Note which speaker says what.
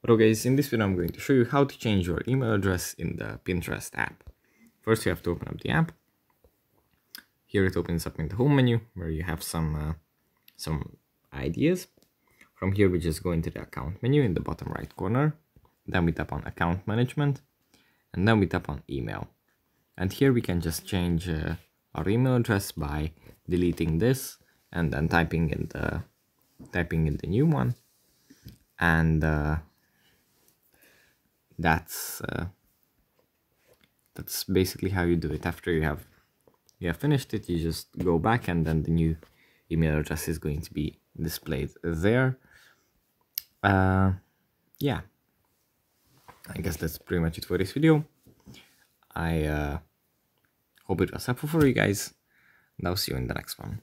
Speaker 1: Hello guys, in this video I'm going to show you how to change your email address in the Pinterest app. First you have to open up the app. Here it opens up in the home menu where you have some ideas. From here we just go into the account menu in the bottom right corner. Then we tap on account management and then we tap on email. And here we can just change our email address by deleting this and then typing in the new one. And that's basically how you do it. After you have finished it, you just go back and then the new email address is going to be displayed there. Yeah, I guess that's pretty much it for this video. I hope it was helpful for you guys, and I'll see you in the next one.